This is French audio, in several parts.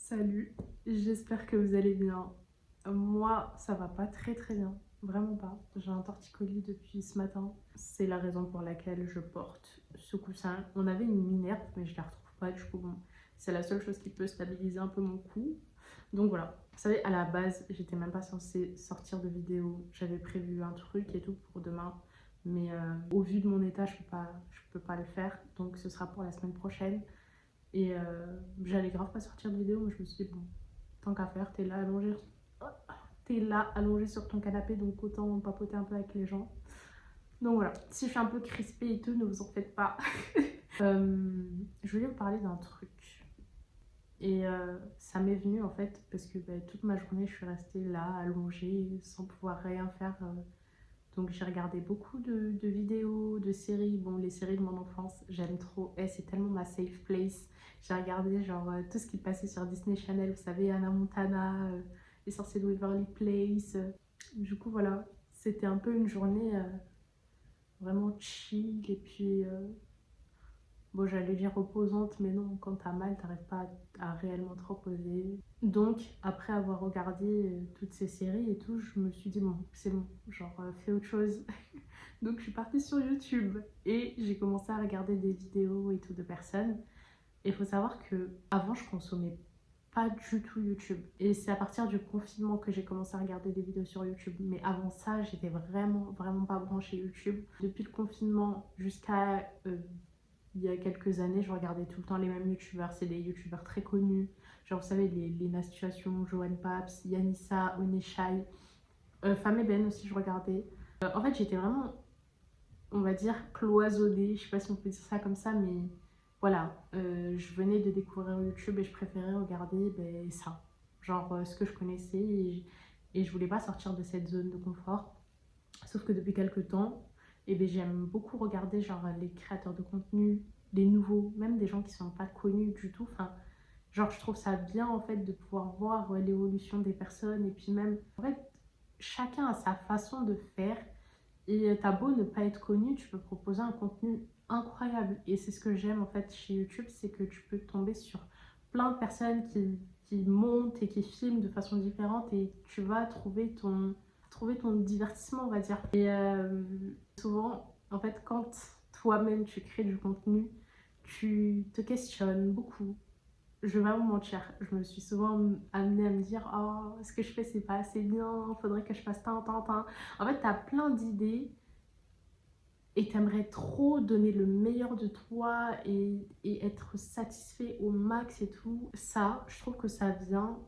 Salut, j'espère que vous allez bien. Moi, ça va pas très bien, vraiment pas. J'ai un torticolis depuis ce matin. C'est la raison pour laquelle je porte ce coussin. On avait une minerve, mais je la retrouve pas, du coup, bon, c'est la seule chose qui peut stabiliser un peu mon cou. Donc voilà, vous savez, à la base, j'étais même pas censée sortir de vidéo. J'avais prévu un truc et tout pour demain, mais au vu de mon état, je peux pas le faire. Donc ce sera pour la semaine prochaine. Et j'allais grave pas sortir de vidéo, mais je me suis dit, bon, tant qu'à faire, t'es là allongé sur ton canapé, donc autant papoter un peu avec les gens. Donc voilà, si je suis un peu crispée et tout, ne vous en faites pas. Je voulais vous parler d'un truc. Et ça m'est venu en fait, parce que toute ma journée, je suis restée là, allongée, sans pouvoir rien faire. Donc j'ai regardé beaucoup de vidéos, de séries. Bon, les séries de mon enfance, j'aime trop. Eh, c'est tellement ma safe place. J'ai regardé genre tout ce qui passait sur Disney Channel, vous savez, Hannah Montana, Les Sorciers de Waverly Place. Du coup, voilà, c'était un peu une journée vraiment chill. Et puis, bon, j'allais dire reposante, mais non, quand t'as mal, t'arrives pas à réellement te reposer. Donc, après avoir regardé toutes ces séries et tout, je me suis dit, bon, c'est bon, genre, fais autre chose. Donc, je suis partie sur YouTube et j'ai commencé à regarder des vidéos et tout de personnes. Et il faut savoir que avant je consommais pas du tout YouTube. Et c'est à partir du confinement que j'ai commencé à regarder des vidéos sur YouTube. Mais avant ça, j'étais vraiment pas branchée YouTube. Depuis le confinement jusqu'à il y a quelques années, je regardais tout le temps les mêmes youtubeurs. C'est des youtubeurs très connus. Genre, vous savez, les Lena Situation, Joanne Paps, Yanissa, Oneshai. Femme et Ben aussi, je regardais. En fait, j'étais vraiment, on va dire, cloisonnée. Je sais pas si on peut dire ça comme ça, mais voilà. Je venais de découvrir YouTube et je préférais regarder ça. Genre ce que je connaissais et je voulais pas sortir de cette zone de confort. Sauf que depuis quelques temps, j'aime beaucoup regarder genre les créateurs de contenu, les nouveaux, même des gens qui sont pas connus du tout. Enfin, genre je trouve ça bien en fait de pouvoir voir l'évolution des personnes et puis même en fait chacun a sa façon de faire et t'as beau ne pas être connu, tu peux proposer un contenu incroyable. Et c'est ce que j'aime en fait chez YouTube, c'est que tu peux tomber sur plein de personnes qui montent et qui filment de façon différente et tu vas trouver ton divertissement, on va dire. Et souvent, en fait, quand toi-même tu crées du contenu, tu te questionnes beaucoup. Je vais pas vous mentir, je me suis souvent amenée à me dire oh, ce que je fais c'est pas assez bien, faudrait que je fasse tant. En fait, t'as plein d'idées et t'aimerais trop donner le meilleur de toi et être satisfait au max et tout. Ça, je trouve que ça vient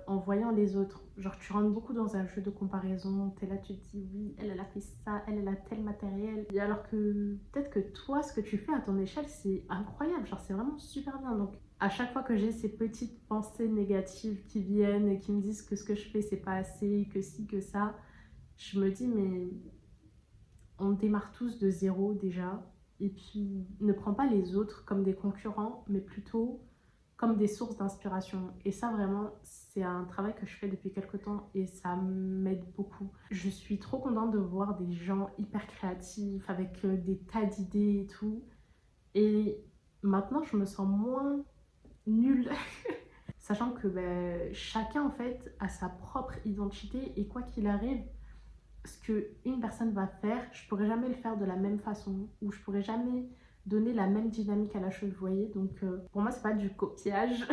en voyant les autres. Genre, tu rentres beaucoup dans un jeu de comparaison. T'es là, tu te dis oui, elle a fait ça, elle a tel matériel. Et alors que peut-être que toi, ce que tu fais à ton échelle, c'est incroyable. Genre, c'est vraiment super bien. Donc, à chaque fois que j'ai ces petites pensées négatives qui viennent et qui me disent que ce que je fais, c'est pas assez, que ci, que ça, je me dis, mais on démarre tous de zéro déjà. Et puis, ne prends pas les autres comme des concurrents, mais plutôt comme des sources d'inspiration. Et ça, vraiment, c'est un travail que je fais depuis quelques temps et ça m'aide beaucoup. Je suis trop contente de voir des gens hyper créatifs, avec des tas d'idées et tout. Et maintenant, je me sens moins nulle, sachant que chacun, en fait, a sa propre identité et quoi qu'il arrive, ce qu'une personne va faire, je pourrais jamais le faire de la même façon ou je pourrais jamais donner la même dynamique à la chose, vous voyez. Donc pour moi, c'est pas du copiage.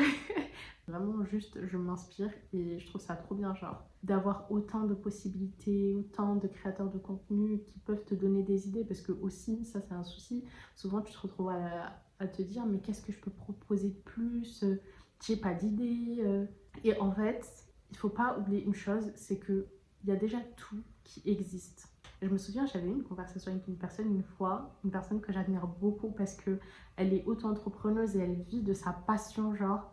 Vraiment juste, je m'inspire et je trouve ça trop bien, genre, d'avoir autant de possibilités, autant de créateurs de contenu qui peuvent te donner des idées parce que aussi, ça c'est un souci. Souvent, tu te retrouves à te dire, mais qu'est-ce que je peux proposer de plus? J'ai pas d'idée. Et en fait, il faut pas oublier une chose, c'est que il y a déjà tout qui existe. Je me souviens, j'avais eu une conversation avec une personne une fois, une personne que j'admire beaucoup parce que elle est auto-entrepreneuse et elle vit de sa passion, genre.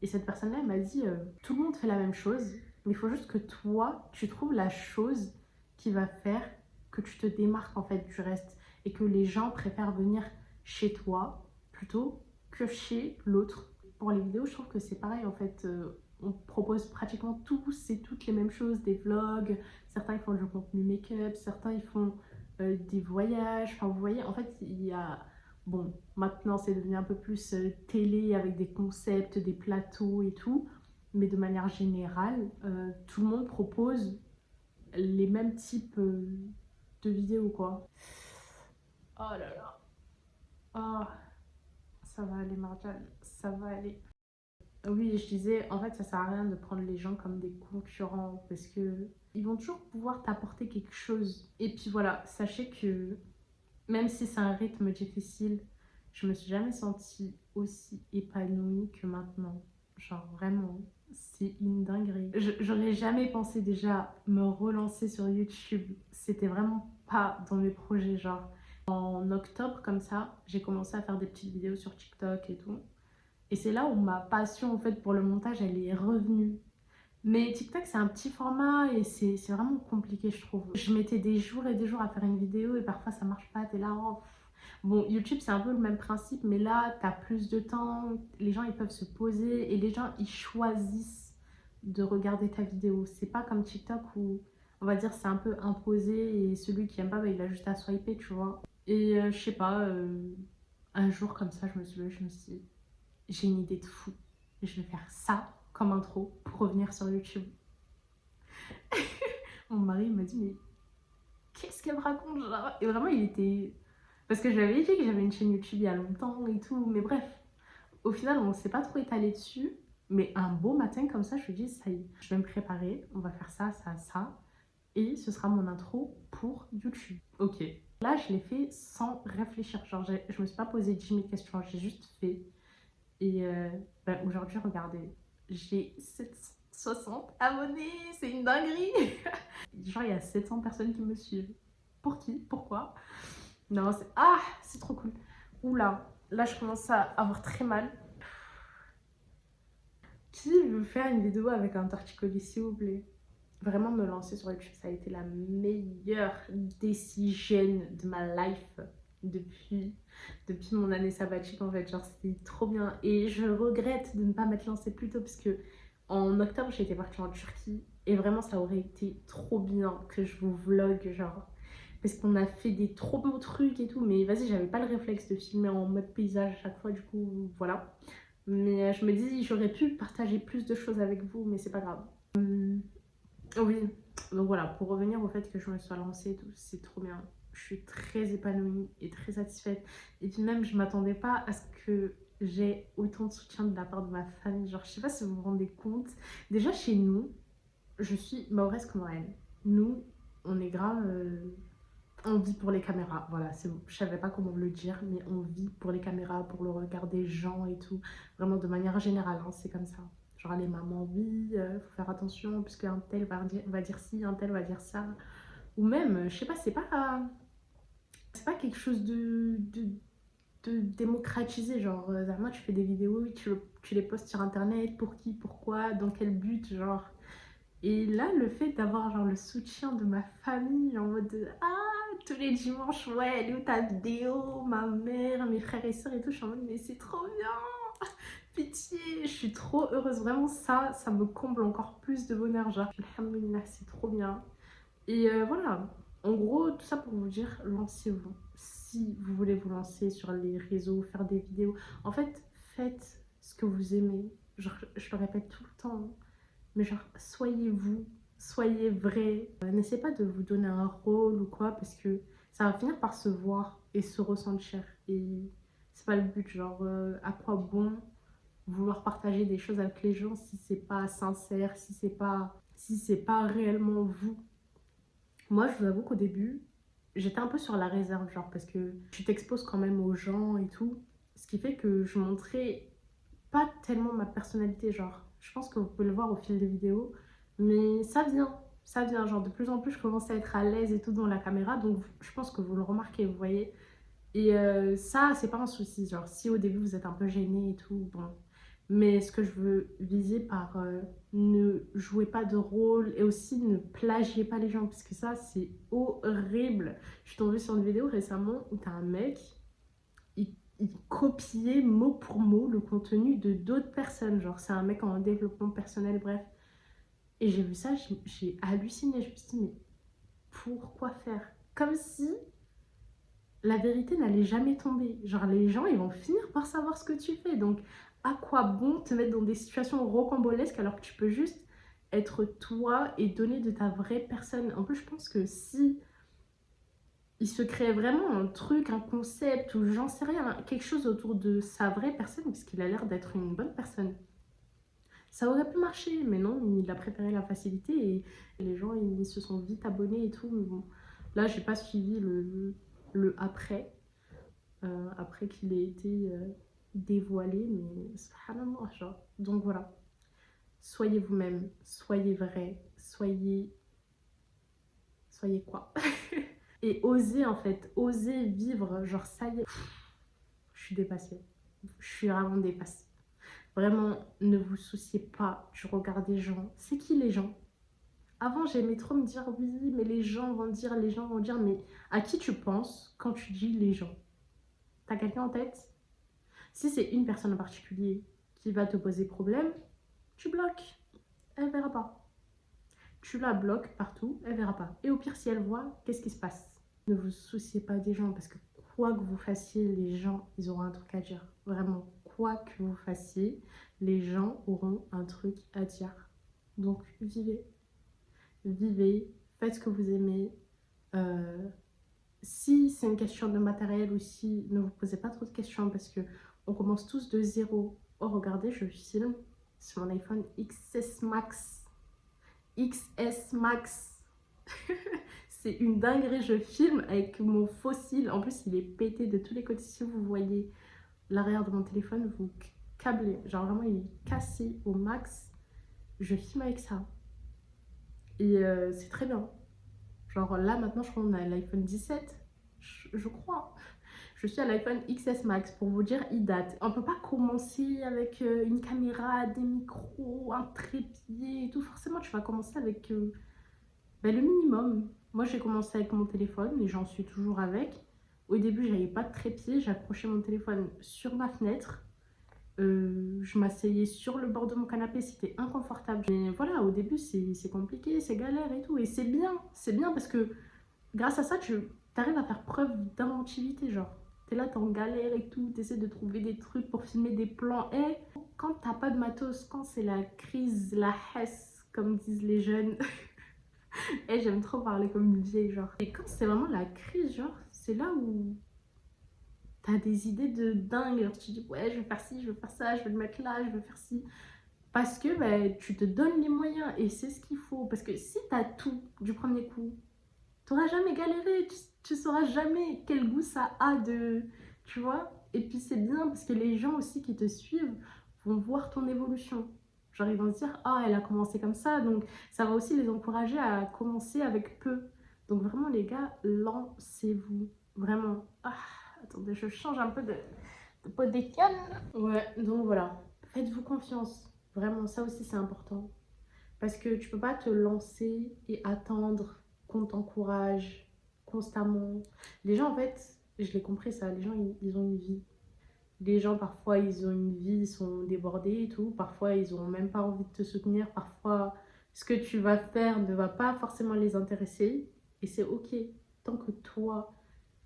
Et cette personne-là, elle m'a dit tout le monde fait la même chose, mais il faut juste que toi, tu trouves la chose qui va faire que tu te démarques en fait du reste et que les gens préfèrent venir chez toi plutôt que chez l'autre. Pour les vidéos, je trouve que c'est pareil en fait. On propose pratiquement tous et toutes les mêmes choses, des vlogs, certains ils font du contenu make-up, certains ils font des voyages, enfin vous voyez, en fait il y a Bon, maintenant c'est devenu un peu plus télé avec des concepts, des plateaux et tout. Mais de manière générale, tout le monde propose les mêmes types de vidéos, quoi. Oh là là. Oh, ça va aller, Marjane. Ça va aller. Oui, je disais, en fait, ça sert à rien de prendre les gens comme des concurrents parce que ils vont toujours pouvoir t'apporter quelque chose. Et puis voilà, sachez que même si c'est un rythme difficile, je me suis jamais sentie aussi épanouie que maintenant. Genre vraiment, c'est une dinguerie. J'aurais jamais pensé déjà me relancer sur YouTube. C'était vraiment pas dans mes projets. Genre en octobre comme ça, j'ai commencé à faire des petites vidéos sur TikTok et tout. Et c'est là où ma passion en fait pour le montage, elle est revenue. Mais TikTok, c'est un petit format et c'est vraiment compliqué, je trouve. Je mettais des jours et des jours à faire une vidéo et parfois ça marche pas, t'es là, oh. Bon, YouTube, c'est un peu le même principe, mais là, t'as plus de temps, les gens, ils peuvent se poser et les gens, ils choisissent de regarder ta vidéo. C'est pas comme TikTok où, on va dire, c'est un peu imposé et celui qui aime pas, bah, il a juste à swiper, tu vois. Et je sais pas, un jour comme ça, je me suis levée, je me suis dit, j'ai une idée de fou. Je vais faire ça comme intro pour revenir sur YouTube. Mon mari m'a dit, mais qu'est-ce qu'elle me raconte genre. Et vraiment, il était. Parce que j'avais dit que j'avais une chaîne YouTube il y a longtemps et tout. Mais bref, au final, on ne s'est pas trop étalé dessus. Mais un beau matin comme ça, je me dis, ça y est, je vais me préparer. On va faire ça, ça, ça. Et ce sera mon intro pour YouTube. Ok. Là, je l'ai fait sans réfléchir. Genre, je me suis pas posé 10 000 questions. J'ai juste fait. Et bah, aujourd'hui, regardez, j'ai 760 abonnés, c'est une dinguerie. Genre, il y a 700 personnes qui me suivent. Pour qui? Pourquoi? Non, c'est... Ah, c'est trop cool. Oula, là, je commence à avoir très mal. Qui veut faire une vidéo avec un torticolis, s'il vous plaît? Vraiment, me lancer sur YouTube, ça a été la meilleure décision de ma life depuis mon année sabbatique, en fait. Genre, c'était trop bien. Et je regrette de ne pas m'être lancée plus tôt parce que en octobre, j'étais partie en Turquie. Et vraiment, ça aurait été trop bien que je vous vlog, genre. Parce qu'on a fait des trop beaux trucs et tout. Mais vas-y, j'avais pas le réflexe de filmer en mode paysage à chaque fois. Du coup, voilà. Mais je me dis, j'aurais pu partager plus de choses avec vous, mais c'est pas grave. Oui, donc voilà, pour revenir au fait que je me sois lancée et tout, c'est trop bien. Je suis très épanouie et très satisfaite. Et puis même, je m'attendais pas à ce que j'ai autant de soutien de la part de ma famille. Genre, je sais pas si vous vous rendez compte. Déjà, chez nous, je suis mahoraise comorienne. Nous, on est grave... on vit pour les caméras. Voilà, c'est bon. Je savais pas comment le dire, mais on vit pour les caméras, pour le regard des gens et tout. Vraiment, de manière générale, hein, c'est comme ça. Genre les mamans, oui, faut faire attention, puisque un tel va dire ci, un tel va dire ça. Ou même, je sais pas, c'est pas quelque chose de démocratisé. Genre, moi, tu fais des vidéos, tu les postes sur internet, pour qui, pourquoi, dans quel but, genre. Et là, le fait d'avoir genre le soutien de ma famille en mode ah, tous les dimanches, ouais, elle est où ta vidéo, ma mère, mes frères et sœurs et tout, je suis en mode mais c'est trop bien, pitié, je suis trop heureuse, vraiment ça me comble encore plus de bonheur, genre, alhamdoulilah, c'est trop bien. Et voilà, en gros, tout ça pour vous dire, lancez-vous. Si vous voulez vous lancer sur les réseaux, faire des vidéos, en fait, faites ce que vous aimez. Genre, je le répète tout le temps, hein. Mais genre, soyez vous, soyez vrai. N'essayez pas de vous donner un rôle ou quoi, parce que ça va finir par se voir et se ressentir. Et c'est pas le but, genre, à quoi bon vouloir partager des choses avec les gens si c'est pas sincère, si c'est pas réellement vous. Moi, je vous avoue qu'au début, j'étais un peu sur la réserve, genre, parce que tu t'exposes quand même aux gens et tout. Ce qui fait que je montrais pas tellement ma personnalité, genre. Je pense que vous pouvez le voir au fil des vidéos, mais ça vient, genre de plus en plus je commence à être à l'aise et tout dans la caméra, donc je pense que vous le remarquez, vous voyez. Et ça, c'est pas un souci, genre si au début vous êtes un peu gêné et tout, bon. Mais ce que je veux viser par ne jouez pas de rôle et aussi ne plagiez pas les gens, parce que ça, c'est horrible. Je suis tombée sur une vidéo récemment où t'as un mec, il copiait mot pour mot le contenu de d'autres personnes. Genre, c'est un mec en développement personnel, bref. Et j'ai vu ça, j'ai halluciné. Je me suis dit, mais pourquoi faire? Comme si la vérité n'allait jamais tomber. Genre, les gens, ils vont finir par savoir ce que tu fais. Donc, à quoi bon te mettre dans des situations rocambolesques alors que tu peux juste être toi et donner de ta vraie personne. En plus, je pense que si il se créait vraiment un truc, un concept, ou j'en sais rien, quelque chose autour de sa vraie personne, parce qu'il a l'air d'être une bonne personne, ça aurait pu marcher, mais non, il a préféré la facilité et les gens ils se sont vite abonnés et tout. Mais bon, là, j'ai pas suivi le après, après qu'il ait été dévoilé, mais subhanallah, genre. Donc voilà, soyez vous-même, soyez vrai, soyez quoi. Et osez en fait, osez vivre, genre ça y est, je suis dépassée, je suis vraiment dépassée. Vraiment, ne vous souciez pas du regard des gens. C'est qui les gens? Avant, j'aimais trop me dire oui, mais les gens vont dire, mais à qui tu penses quand tu dis les gens? T'as quelqu'un en tête? Si c'est une personne en particulier qui va te poser problème, tu bloques. Elle verra pas. Tu la bloques partout, elle verra pas. Et au pire, si elle voit, qu'est-ce qui se passe? Ne vous souciez pas des gens parce que quoi que vous fassiez, les gens, ils auront un truc à dire. Vraiment, quoi que vous fassiez, les gens auront un truc à dire. Donc, vivez, faites ce que vous aimez. Euh, Si c'est une question de matériel aussi, ne vous posez pas trop de questions parce que on commence tous de zéro. Oh, regardez, je filme sur mon iPhone XS Max. XS Max. C'est une dinguerie, je filme avec mon fossile. En plus, il est pété de tous les côtés. Si vous voyez l'arrière de mon téléphone, vous câblez. Genre vraiment, il est cassé au max. Je filme avec ça. Et c'est très bien. Genre là, maintenant, je crois qu'on a l'iPhone 17. Je crois. Je suis à l'iPhone XS Max pour vous dire, il date. On peut pas commencer avec une caméra, des micros, un trépied et tout. Forcément, tu vas commencer avec ben, le minimum. Moi, j'ai commencé avec mon téléphone et j'en suis toujours avec. Au début, j'avais pas de trépied. J'accrochais mon téléphone sur ma fenêtre. Je m'asseyais sur le bord de mon canapé, c'était inconfortable. Mais voilà, au début, c'est compliqué, c'est galère et tout. Et c'est bien parce que grâce à ça, tu arrives à faire preuve d'inventivité. Genre, t'es là, t'es en galère et tout, t'essaies de trouver des trucs pour filmer des plans. Et quand t'as pas de matos, quand c'est la crise, la hesse, comme disent les jeunes, et j'aime trop parler comme une vieille, genre. Et quand c'est vraiment la crise, genre, c'est là où t'as des idées de dingue. Alors, tu dis, ouais, je vais faire ci, je vais faire ça, je vais le mettre là, je vais faire ci. Parce que bah, tu te donnes les moyens et c'est ce qu'il faut. Parce que si t'as tout du premier coup, t'auras jamais galéré, tu sauras jamais quel goût ça a de. Tu vois? Et puis c'est bien parce que les gens aussi qui te suivent vont voir ton évolution. Genre ils vont se dire, ah, elle a commencé comme ça, donc ça va aussi les encourager à commencer avec peu. Donc vraiment les gars, lancez-vous. Vraiment. Ah, attendez, je change un peu de pot d'étienne. Ouais, donc voilà. Faites-vous confiance. Vraiment, ça aussi c'est important. Parce que tu peux pas te lancer et attendre qu'on t'encourage constamment. Les gens, en fait, je l'ai compris ça, les gens, ils ont une vie. Les gens, parfois, ils ont une vie, ils sont débordés et tout. Parfois, ils ont même pas envie de te soutenir. Parfois, ce que tu vas faire ne va pas forcément les intéresser. Et c'est OK. Tant que toi,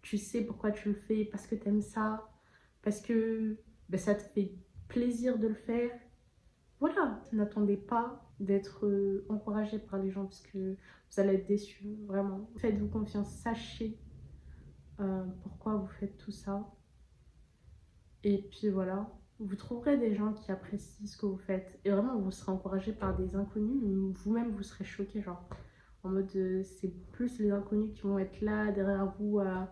tu sais pourquoi tu le fais, parce que tu aimes ça, parce que ben, ça te fait plaisir de le faire, voilà, n'attendez pas d'être encouragé par les gens parce que vous allez être déçus, vraiment. Faites-vous confiance, sachez pourquoi vous faites tout ça. Et puis voilà, vous trouverez des gens qui apprécient ce que vous faites. Et vraiment, vous serez encouragé par des inconnus, mais vous-même, vous serez choqué, genre. En mode, c'est plus les inconnus qui vont être là derrière vous à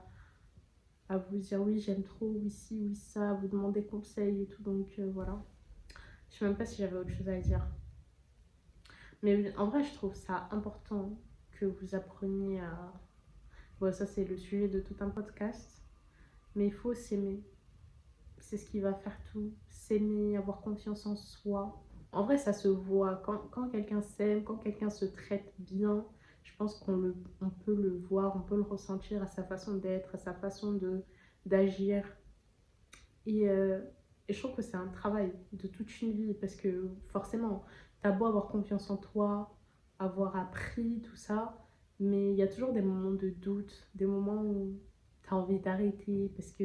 vous dire oui, j'aime trop, oui, ci, oui, ça, à vous demander conseil et tout. Donc voilà. Je sais même pas si j'avais autre chose à dire. Mais en vrai, je trouve ça important que vous appreniez à... Bon, ça, c'est le sujet de tout un podcast. Mais il faut s'aimer. C'est ce qui va faire tout. S'aimer, avoir confiance en soi. En vrai, ça se voit. Quand quelqu'un s'aime, quand quelqu'un se traite bien, je pense on peut le voir, on peut le ressentir à sa façon d'être, à sa façon d'agir. Et, euh, et je trouve que c'est un travail de toute une vie parce que forcément, t'as beau avoir confiance en toi, avoir appris tout ça, mais il y a toujours des moments de doute, des moments où t'as as envie d'arrêter parce que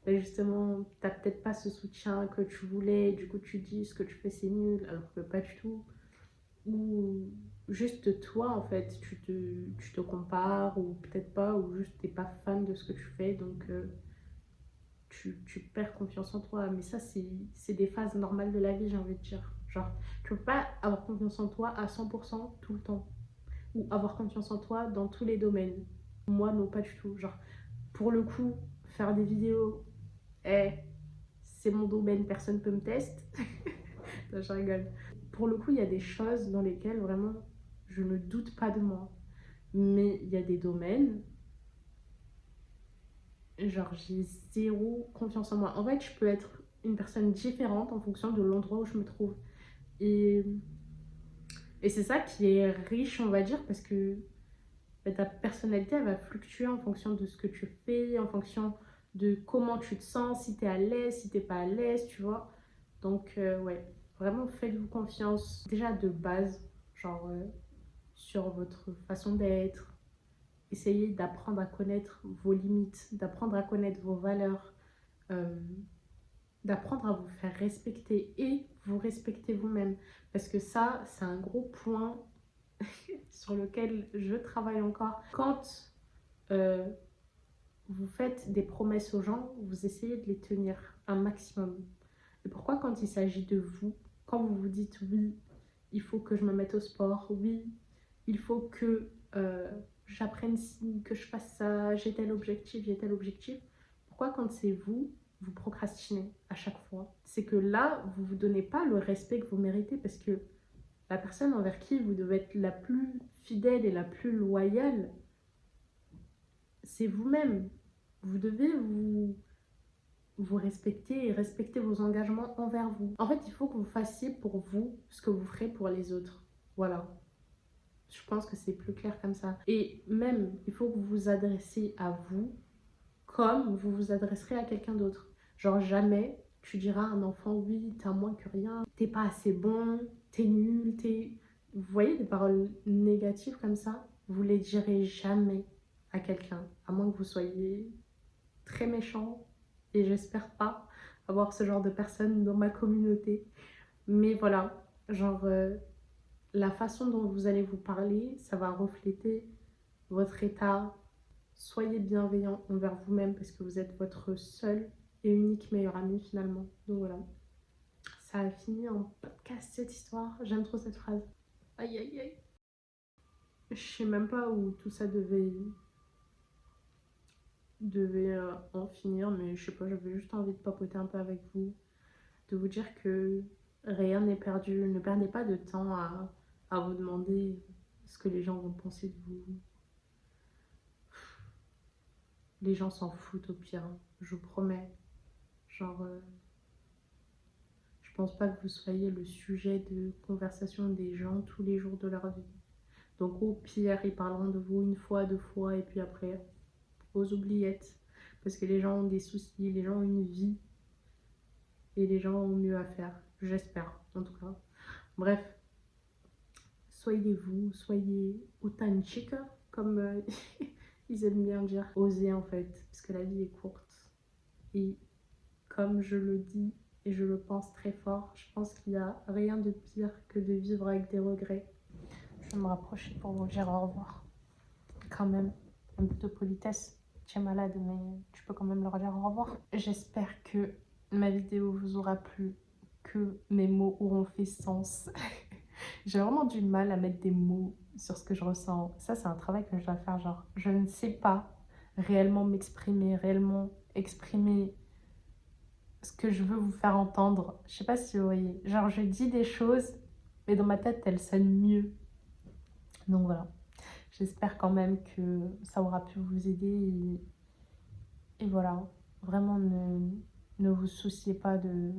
bah, justement, t'as peut-être pas ce soutien que tu voulais, du coup tu dis ce que tu fais c'est nul, alors que pas du tout. Ou juste toi en fait, tu te compares, ou peut-être pas, ou juste t'es pas fan de ce que tu fais, donc tu perds confiance en toi. Mais ça, c'est des phases normales de la vie, j'ai envie de dire. Genre, tu peux pas avoir confiance en toi à 100% tout le temps, ou avoir confiance en toi dans tous les domaines. Moi, non, pas du tout. Genre, pour le coup, faire des vidéos, eh, c'est mon domaine, personne peut me tester. Non, je rigole. Pour le coup, il y a des choses dans lesquelles vraiment je ne doute pas de moi. Mais il y a des domaines, genre j'ai zéro confiance en moi. En fait, je peux être une personne différente en fonction de l'endroit où je me trouve. Et, et c'est ça qui est riche, on va dire, parce que bah, ta personnalité, elle va fluctuer en fonction de ce que tu fais, en fonction de comment tu te sens, si t'es à l'aise, si t'es pas à l'aise, tu vois. Donc, ouais, vraiment faites-vous confiance déjà de base, genre sur votre façon d'être. Essayez d'apprendre à connaître vos limites, d'apprendre à connaître vos valeurs, euh, d'apprendre à vous faire respecter et vous respecter vous-même. Parce que ça, c'est un gros point sur lequel je travaille encore. Quand euh, vous faites des promesses aux gens, vous essayez de les tenir un maximum. Et pourquoi quand il s'agit de vous, quand vous vous dites oui, il faut que je me mette au sport, oui, il faut que j'apprenne ci, que je fasse ça, j'ai tel objectif, pourquoi quand c'est vous, vous procrastinez à chaque fois? C'est que là, vous ne vous donnez pas le respect que vous méritez parce que la personne envers qui vous devez être la plus fidèle et la plus loyale, c'est vous-même. Vous devez vous respecter et respecter vos engagements envers vous. En fait, il faut que vous fassiez pour vous ce que vous ferez pour les autres. Voilà. Je pense que c'est plus clair comme ça. Et même, il faut que vous vous adressiez à vous comme vous vous adresserez à quelqu'un d'autre. Genre jamais tu diras à un enfant, oui, t'as moins que rien, t'es pas assez bon, t'es nul, t'es... Vous voyez des paroles négatives comme ça? Vous les direz jamais à quelqu'un, à moins que vous soyez très méchant. Et j'espère pas avoir ce genre de personnes dans ma communauté. Mais voilà, genre... la façon dont vous allez vous parler, ça va refléter votre état. Soyez bienveillant envers vous-même parce que vous êtes votre seul et unique meilleur ami finalement. Donc voilà, ça a fini en podcast cette histoire. J'aime trop cette phrase. Aïe aïe aïe. Je sais même pas où tout ça devait en finir, mais je sais pas, j'avais juste envie de papoter un peu avec vous, de vous dire que rien n'est perdu. Ne perdez pas de temps à vous demander ce que les gens vont penser de vous. Les gens s'en foutent au pire, hein. Je vous promets. Genre, je pense pas que vous soyez le sujet de conversation des gens tous les jours de leur vie. Donc au pire, ils parleront de vous une fois, deux fois, et puis après, aux oubliettes. Parce que les gens ont des soucis, les gens ont une vie, et les gens ont mieux à faire. J'espère, en tout cas. Bref, soyez vous, soyez authentique, comme ils aiment bien dire. Osez en fait, parce que la vie est courte. Et comme je le dis et je le pense très fort, je pense qu'il n'y a rien de pire que de vivre avec des regrets. Je vais me rapprocher pour vous dire au revoir. Quand même, un peu de politesse. Tu es malade, mais tu peux quand même leur dire au revoir. J'espère que ma vidéo vous aura plu, que mes mots auront fait sens. J'ai vraiment du mal à mettre des mots sur ce que je ressens. Ça, c'est un travail que je dois faire. Genre, je ne sais pas réellement m'exprimer, réellement exprimer ce que je veux vous faire entendre. Je sais pas si vous voyez. Genre, je dis des choses, mais dans ma tête, elles sonnent mieux. Donc voilà. J'espère quand même que ça aura pu vous aider. Et voilà. Vraiment, ne vous souciez pas de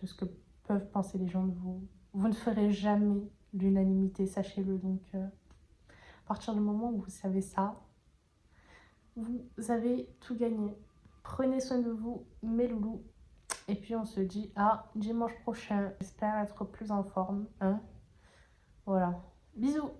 ce que peuvent penser les gens de vous. Vous ne ferez jamais l'unanimité, sachez-le. Donc, à partir du moment où vous savez ça, vous avez tout gagné. Prenez soin de vous, mes loulous. Et puis on se dit à dimanche prochain. J'espère être plus en forme. Hein, voilà. Bisous.